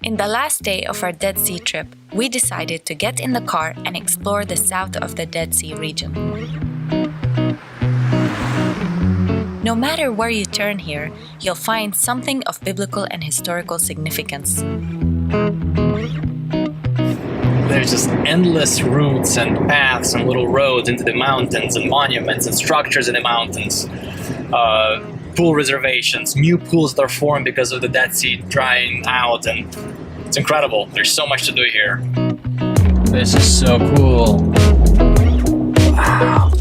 In the last day of our Dead Sea trip, we decided to get in the car and explore the south of the Dead Sea region. No matter where you turn here, you'll find something of biblical and historical significance. There's just endless routes and paths and little roads into the mountains and monuments and structures in the mountains. Pool reservations, new pools that are formed because of the Dead Sea drying out, and it's incredible. There's so much to do here. This is so cool. Wow.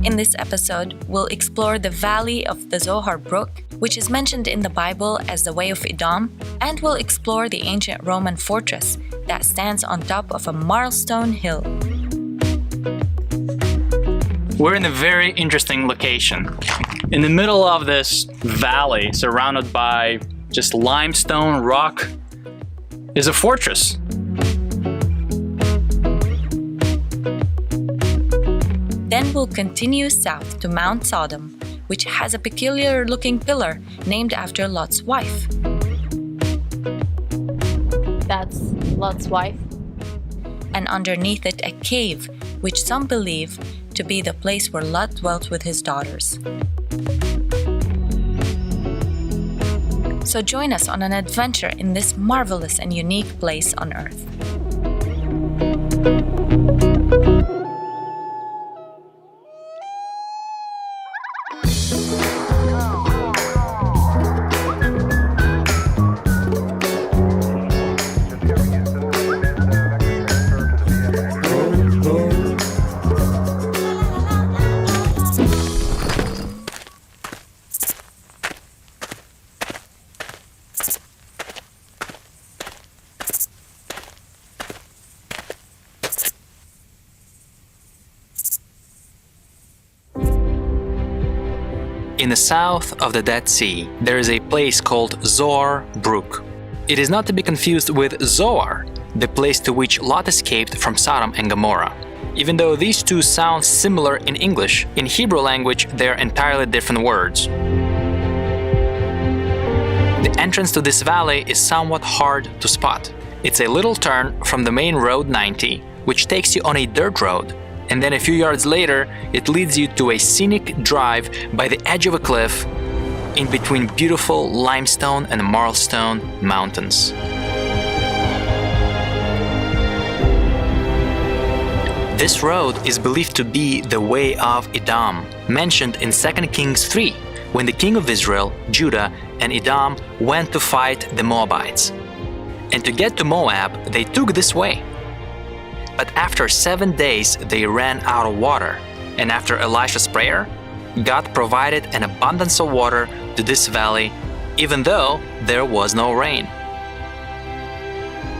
In this episode, we'll explore the valley of the Zohar Brook, which is mentioned in the Bible as the Way of Edom, and we'll explore the ancient Roman fortress that stands on top of a marlstone hill. We're in a very interesting location. In the middle of this valley, surrounded by just limestone rock, is a fortress. Then we'll continue south to Mount Sodom, which has a peculiar-looking pillar named after Lot's wife. That's Lot's wife. And underneath it a cave, which some believe to be the place where Lot dwelt with his daughters. So join us on an adventure in this marvelous and unique place on Earth. In the south of the Dead Sea, there is a place called Zohar Brook. It is not to be confused with Zoar, the place to which Lot escaped from Sodom and Gomorrah. Even though these two sound similar in English, in Hebrew language they are entirely different words. The entrance to this valley is somewhat hard to spot. It's a little turn from the main road 90, which takes you on a dirt road. And then a few yards later, it leads you to a scenic drive by the edge of a cliff in between beautiful limestone and marlstone mountains. This road is believed to be the Way of Edom, mentioned in 2 Kings 3, when the king of Israel, Judah, and Edom went to fight the Moabites. And to get to Moab, they took this way. But after 7 days, they ran out of water, and after Elisha's prayer, God provided an abundance of water to this valley, even though there was no rain.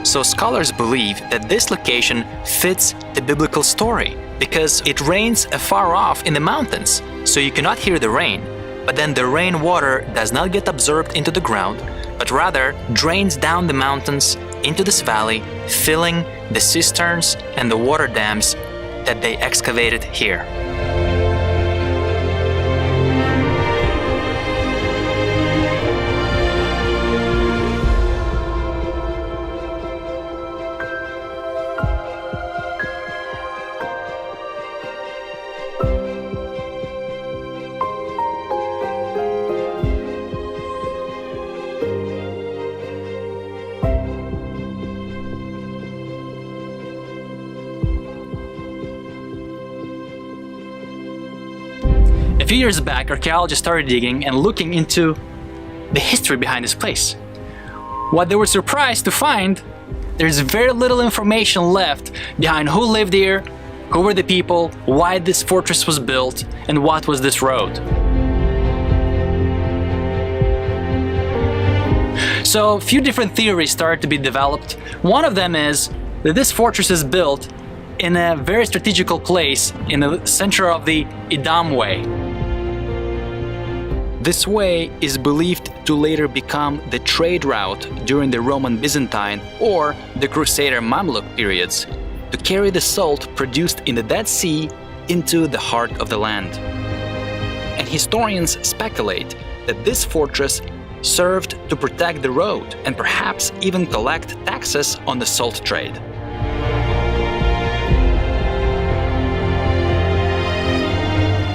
So scholars believe that this location fits the biblical story, because it rains afar off in the mountains, so you cannot hear the rain, but then the rainwater does not get absorbed into the ground, but rather drains down the mountains into this valley, filling the cisterns and the water dams that they excavated here. A few years back, archaeologists started digging and looking into the history behind this place. What they were surprised to find, there's very little information left behind who lived here, who were the people, why this fortress was built, and what was this road. So a few different theories started to be developed. One of them is that this fortress is built in a very strategical place in the center of the Edom Way. This way is believed to later become the trade route during the Roman Byzantine or the Crusader Mamluk periods to carry the salt produced in the Dead Sea into the heart of the land. and historians speculate that this fortress served to protect the road and perhaps even collect taxes on the salt trade.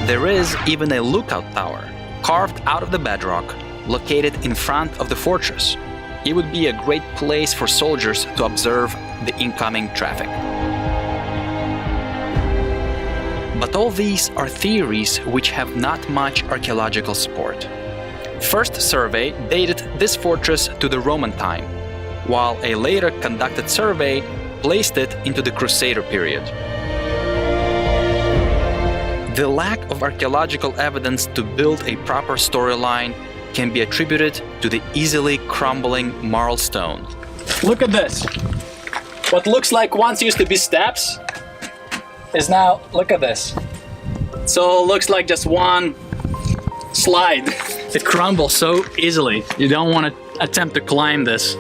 There is even a lookout tower carved out of the bedrock located in front of the fortress. It would be a great place for soldiers to observe the incoming traffic. But all these are theories which have not much archaeological support. First survey dated this fortress to the Roman time, while a later conducted survey placed it into the Crusader period. The lack of archaeological evidence to build a proper storyline can be attributed to the easily crumbling marl stone. Look at this. What looks like once used to be steps is now, look at this. So it looks like just one slide. It crumbles so easily. You don't want to attempt to climb this.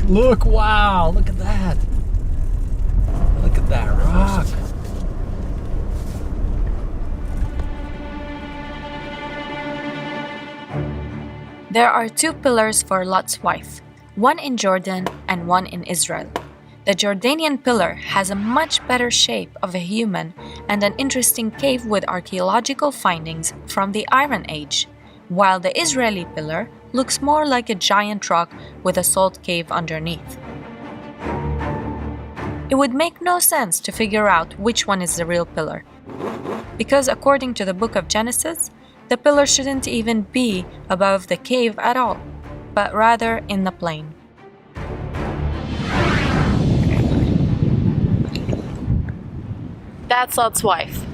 Look, wow, look at that. Look at that rock. There are two pillars for Lot's wife, one in Jordan and one in Israel. The Jordanian pillar has a much better shape of a human and an interesting cave with archaeological findings from the Iron Age, while the Israeli pillar looks more like a giant rock with a salt cave underneath. It would make no sense to figure out which one is the real pillar, because according to the book of Genesis, the pillar shouldn't even be above the cave at all, but rather in the plain. That's Lot's wife.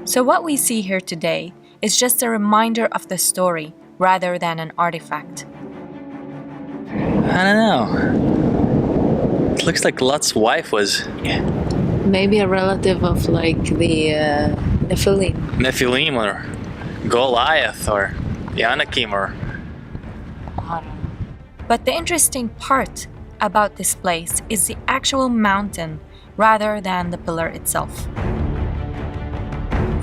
So what we see here today is just a reminder of the story rather than an artifact. I don't know. It looks like Lot's wife was Maybe a relative of like the Nephilim. Nephilim or Goliath or the Anakim or... But the interesting part about this place is the actual mountain rather than the pillar itself.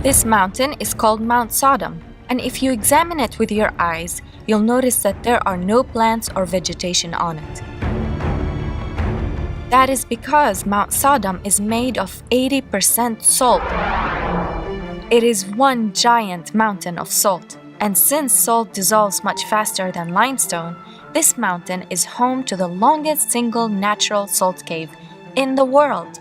This mountain is called Mount Sodom, and if you examine it with your eyes, you'll notice that there are no plants or vegetation on it. That is because Mount Sodom is made of 80% salt. It is one giant mountain of salt, and since salt dissolves much faster than limestone, this mountain is home to the longest single natural salt cave in the world.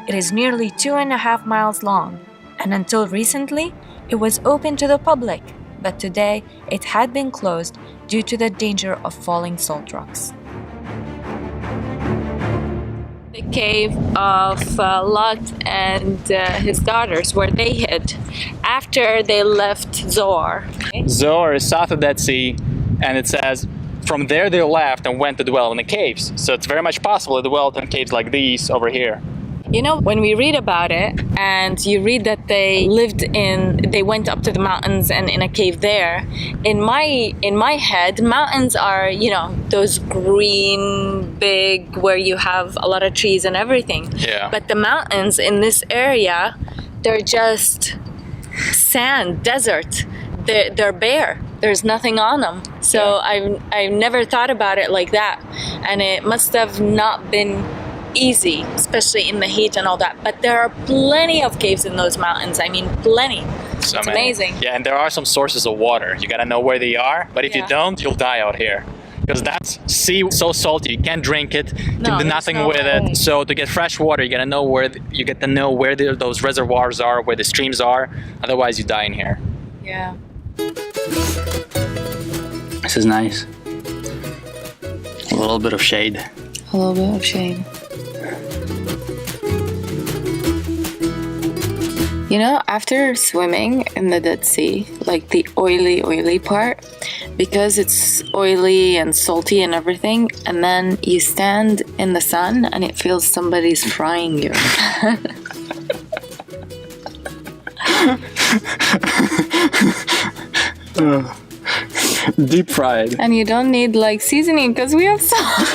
It is nearly 2.5 miles long, and until recently, it was open to the public, but today it had been closed due to the danger of falling salt rocks. The cave of Lot and his daughters, where they hid after they left Zoar. Zoar is south of Dead Sea, and it says from there they left and went to dwell in the caves. So it's very much possible they dwelled in caves like these over here. You know, when we read about it and you read that they went up to the mountains and in a cave there, in my head, mountains are, you know, those green, big, where you have a lot of trees and everything. Yeah. But the mountains in this area, they're just sand, desert. They're bare. There's nothing on them. So yeah. I've never thought about it like that. And it must have not been easy, especially in the heat and all that. But there are plenty of caves in those mountains. I mean, plenty. It's amazing. Yeah, and there are some sources of water. You gotta know where they are. But if you don't, you'll die out here. Because that's sea so salty, you can't drink it, you can do nothing with it. So to get fresh water, you gotta know where those reservoirs are, where the streams are. Otherwise, you die in here. Yeah. This is nice. A little bit of shade. A little bit of shade. You know, after swimming in the Dead Sea, like the oily part, because it's oily and salty and everything, and then you stand in the sun and it feels somebody's frying you. Deep fried. And you don't need like seasoning because we have salt.